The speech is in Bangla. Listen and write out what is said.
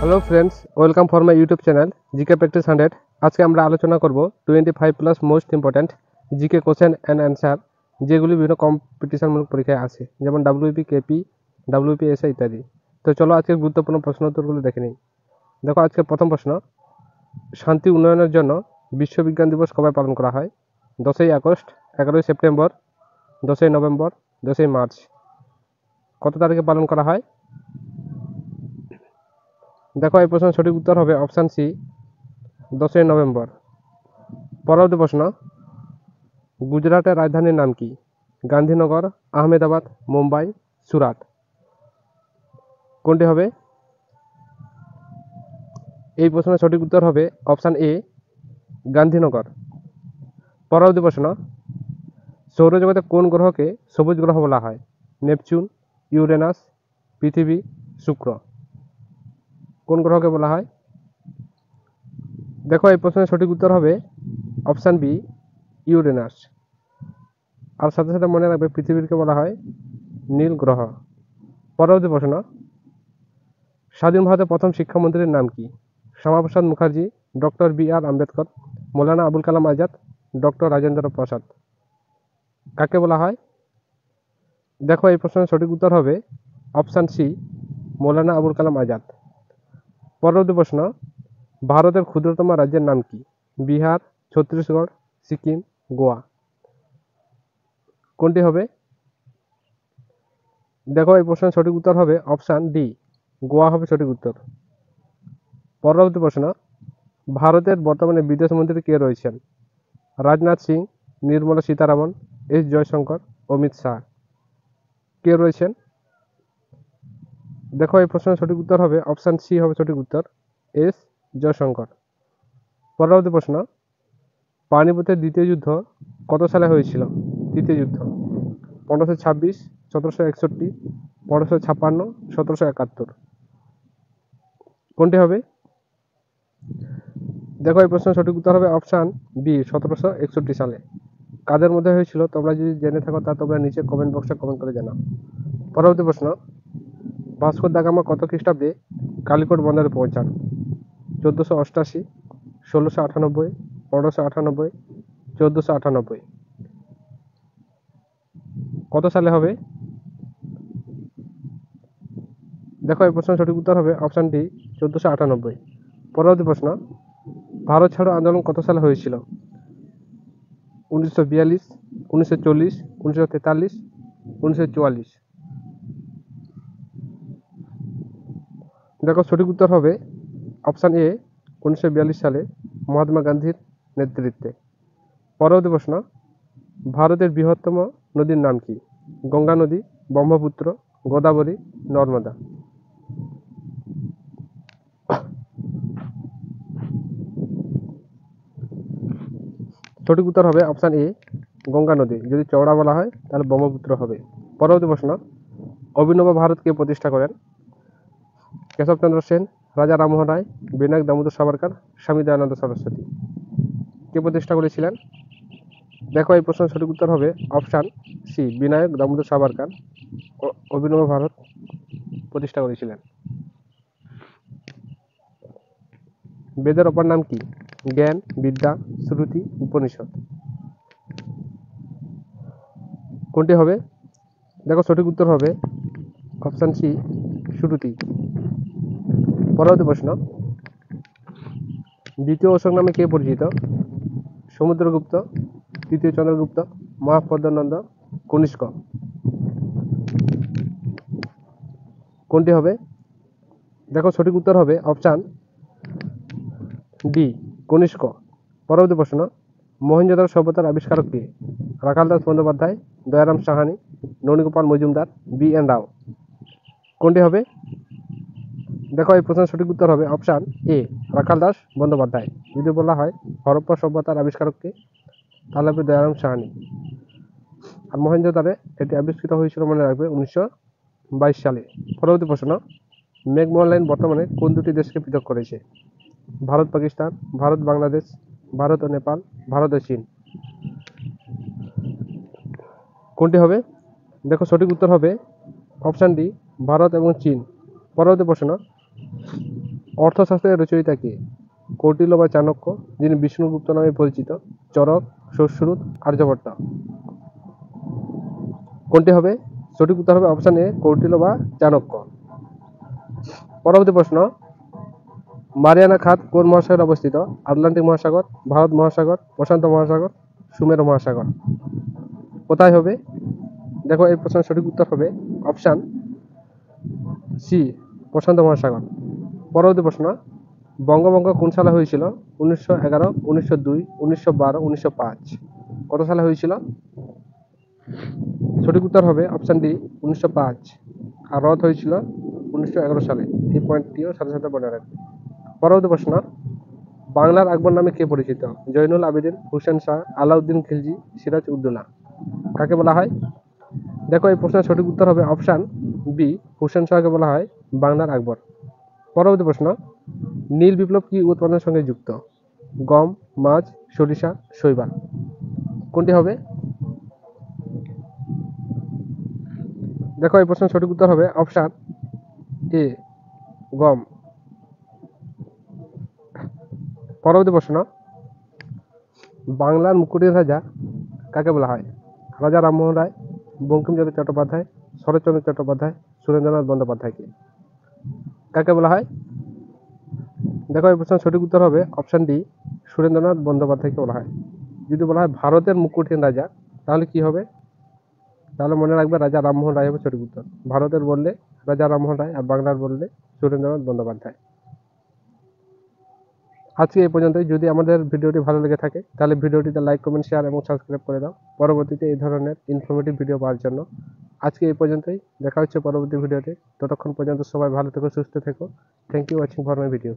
Hello friends, welcome for my YouTube channel GK practice 100। আজকে আমরা আলোচনা করব 25+ most important GK question and answer, যেগুলি বিভিন্ন কম্পিটিশনমূলক পরীক্ষায় আসে, যেমন ডাব্লিউপি, কেপি, ডাব্লিউপি এসএ ইত্যাদি। তো চলো আজকের গুরুত্বপূর্ণ প্রশ্ন উত্তরগুলো দেখে নিই। দেখো, আজকের প্রথম প্রশ্ন, শান্তি উন্নয়নের জন্য বিশ্ব বিজ্ঞান দিবস কবে পালন করা হয়? 10ই আগস্ট, 11ই সেপ্টেম্বর, 10ই নভেম্বর, 10ই মার্চ। কত তারিখে পালন করা হয়? দেখো, এই প্রশ্নের সঠিক উত্তর হবে অপশান সি, 10ই নভেম্বর। পরবর্তী প্রশ্ন, গুজরাটের রাজধানীর নাম কি? গান্ধীনগর, আহমেদাবাদ, মুম্বাই, সুরাট। কোনটি হবে? এই প্রশ্নের সঠিক উত্তর হবে অপশান এ, গান্ধীনগর। পরবর্তী প্রশ্ন, সৌরজগতে কোন গ্রহকে সবুজ গ্রহ বলা হয়? নেপচুন, ইউরেনাস, পৃথিবী, শুক্র। কোন গ্রহকে বলা হয়? দেখো, এই প্রশ্নের সঠিক উত্তর হবে অপশান বি, ইউরেনাস। আর সাথে সাথে মনে রাখবে পৃথিবীকে বলা হয় নীল গ্রহ। পরবর্তী প্রশ্ন, স্বাধীন ভারতের প্রথম শিক্ষামন্ত্রীর নাম কি? Shyamaprasad Mukherjee, doctor B R. Ambedkar, Maulana Abul Kalam Azad, doctor Rajendra Prasad. কাকে বলা হয়? দেখো, এই প্রশ্নের সঠিক উত্তর হবে অপশান সি, মৌলানা আবুল কালাম আজাদ। পরবর্তী প্রশ্ন, ভারতের ক্ষুদ্রতম রাজ্যের নাম কি? বিহার, ছত্তিশগড়, সিকিম, গোয়া। কোনটি হবে? দেখো, এই প্রশ্নের সঠিক উত্তর হবে অপশান ডি, গোয়া হবে সঠিক উত্তর। পরবর্তী প্রশ্ন, ভারতের বর্তমানে বিদেশ মন্ত্রী কে রয়েছেন? রাজনাথ সিং, নির্মলা সীতারামন, এস জয়শঙ্কর, অমিত শাহ। কে রয়েছেন? দেখো, এই প্রশ্নের সঠিক উত্তর হবে অপশান সি হবে সঠিক উত্তর, এস জয়শঙ্কর। পরবর্তী প্রশ্ন, পানিপথের দ্বিতীয় যুদ্ধ কত সালে হয়েছিল? তৃতীয় যুদ্ধ 1526, 1761, 1556, 1771। কোনটি হবে? দেখো, এই প্রশ্নের সঠিক উত্তর হবে অপশান বি, 1761 সালে। কাদের মধ্যে হয়েছিল? তোমরা যদি জেনে থাকো তা তোমরা নিচে কমেন্ট বক্সে কমেন্ট করে জানাও। পরবর্তী প্রশ্ন, ভাস্কর দা গামা কত খ্রিস্টাব্দে কালিকট বন্দরে পৌঁছান? 1488, 1698, 1598, 1498। কত সালে হবে? দেখো, এই প্রশ্নের সঠিক উত্তর হবে অপশান ডি, 1498। পরবর্তী প্রশ্ন, ভারত ছাড়ো আন্দোলন কত সালে হয়েছিল? 1942, 1940, 1943, 1944। দেখো, সঠিক উত্তর হবে অপশান এ, 1942 সালে, মহাত্মা গান্ধীর নেতৃত্বে। পরবর্তী প্রশ্ন, ভারতের বৃহত্তম নদীর নাম কি? গঙ্গা নদী, ব্রহ্মপুত্র, গোদাবরী, নর্মদা। সঠিক উত্তর হবে অপশান এ, গঙ্গা নদী। যদি চওড়া বলা হয় তাহলে ব্রহ্মপুত্র হবে। পরবর্তী প্রশ্ন, অভিনব ভারত কে প্রতিষ্ঠা করেন? কেশবচন্দ্র সেন, রাজা রামমোহন রায়, বিনায়ক দামোদর সাভারকার, স্বামী দয়ানন্দ সরস্বতী। কে প্রতিষ্ঠা করেছিলেন? দেখো, এই প্রশ্নের সঠিক উত্তর হবে অপশান সি, বিনায়ক দামোদর সাভারকার অভিনব ভারত প্রতিষ্ঠা করেছিলেন। বেদের অপর নাম কি? জ্ঞান, বিদ্যা, শ্রুতি, উপনিষদ। কোনটি হবে? দেখো, সঠিক উত্তর হবে অপশান সি, শ্রুতি। পরবর্তী প্রশ্ন, দ্বিতীয় অশোক নামে কে পরিচিত? সমুদ্রগুপ্ত, তৃতীয় চন্দ্রগুপ্ত, মহাপদ্মনন্দ, কনিষ্ক। কোনটি হবে? দেখো, সঠিক উত্তর হবে অপশান ডি, কনিষ্ক। পরবর্তী প্রশ্ন, মহেঞ্জোদারো সভ্যতার আবিষ্কারক কে? রাখাল দাস বন্দ্যোপাধ্যায়, দয়ারাম সাহানি, ননীগোপাল মজুমদার, বি.এন. রাও। কোনটি হবে? দেখো, এই প্রশ্নের সঠিক উত্তর হবে অপশান এ, রাখাল দাস বন্দ্যোপাধ্যায়। যদি বলা হয় হরপ্পা সভ্যতার আবিষ্কারক কে, তাহলে হবে দয়ারাম সাহানি। আর মহেঞ্জোদারো এটি আবিষ্কৃত হয়েছিল মনে রাখবে 1922 সালে। পরবর্তী প্রশ্ন, ম্যাকমোহন লাইন বর্তমানে কোন দুটি দেশকে পৃথক করেছে? ভারত পাকিস্তান, ভারত বাংলাদেশ, ভারত ও নেপাল, ভারত ও চীন। কোনটি হবে? দেখো, সঠিক উত্তর হবে অপশান ডি, ভারত এবং চীন। পরবর্তী প্রশ্ন, অর্থশাস্ত্রের রচয়িতা কে? কৌটিল্য বা চাণক্য, যিনি বিষ্ণুগুপ্ত নামে পরিচিত, চরক, সুশ্রুত, আর্যভট্ট। কোনটি হবে? সঠিক উত্তর হবে অপশন এ, কৌটিল্য বা চাণক্য। পরবর্তী প্রশ্ন, মারিয়ানা খাত কোন মহাসাগরে অবস্থিত? আটলান্টিক মহাসাগর, ভারত মহাসাগর, প্রশান্ত মহাসাগর, সুমেরু মহাসাগর। কোথায় হবে? দেখো এই প্রশ্নের সঠিক উত্তর হবে অপশন সি, প্রশান্ত মহাসাগর। পরবর্তী প্রশ্ন, বঙ্গভঙ্গ কোন সালে হয়েছিল? 1911, 1902, 1912, 1905। কত সালে হয়েছিল? সঠিক উত্তর হবে অপশন ডি, 1905। আর রদ হয়েছিল 1911 সালে। এই পয়েন্টটিও সাথে সাথে মনে রাখবে। পরবর্তী প্রশ্ন, বাংলার আকবর নামে কে পরিচিত? জৈনুল আবেদিন, হুসেন শাহ, আলাউদ্দিন খিলজি, সিরাজ উদ্দৌলা। কাকে বলা হয়? দেখো এই প্রশ্নের সঠিক উত্তর হবে অপশন বি, হুসেন শাহকে বলা হয় বাংলার আকবর। পরবর্তী প্রশ্ন, নীল বিপ্লব কি উৎপাদনের সঙ্গে যুক্ত? গম, মাছ, সরিষা, শৈবাল। কোনটি হবে? দেখো এই প্রশ্নের সঠিক উত্তর হবে অপশন এ, গম। পরবর্তী প্রশ্ন, বাংলার মুকুটের রাজা কাকে বলা হয়? রাজা রামমোহন রায়, বঙ্কিমচন্দ্র চট্টোপাধ্যায়, শরৎচন্দ্র চট্টোপাধ্যায়, সুরেন্দ্রনাথ বন্দ্যোপাধ্যায়কে। কাকে বলা হয়? দেখো এই প্রশ্নের সঠিক উত্তর হবে অপশন ডি, সুরেন্দ্রনাথ বন্দ্যোপাধ্যায়কে বলা হয়। যদি বলা হয় ভারতের মুকুটহীন রাজা, তাহলে কি হবে? তাহলে মনে রাখবে রাজা রামমোহন রায় হবে সঠিক উত্তর। ভারতের বললে রাজা রামমোহন রায়, আর বাংলার বললে সুরেন্দ্রনাথ বন্দ্যোপাধ্যায়। আজকে এই পর্যন্তই। যদি আমাদের ভিডিওটি ভালো লেগে থাকে তাহলে ভিডিওটিতে লাইক, কমেন্ট, শেয়ার এবং সাবস্ক্রাইব করে দাও পরবর্তীতে এই ধরনের ইনফরমেটিভ ভিডিও পাওয়ার জন্য। আজকে এই পর্যন্তই, দেখা হচ্ছে পরবর্তী ভিডিওতে। ততক্ষণ পর্যন্ত সবাই ভালো থেকো, সুস্থ থেকো। Thank you watching for my video.